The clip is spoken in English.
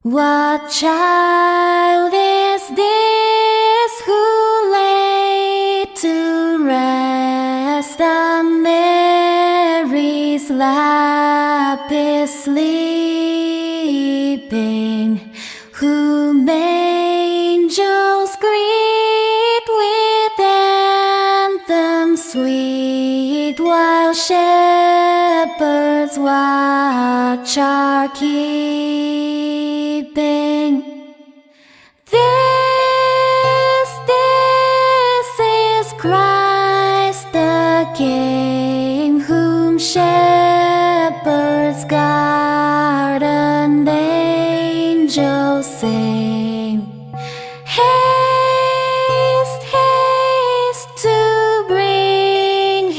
What child is this who lay to rest on Mary's lap is sleeping, whom angels greet with anthems sweet, while shepherds watch are keeping. This is Christ the King, whom shepherds guide.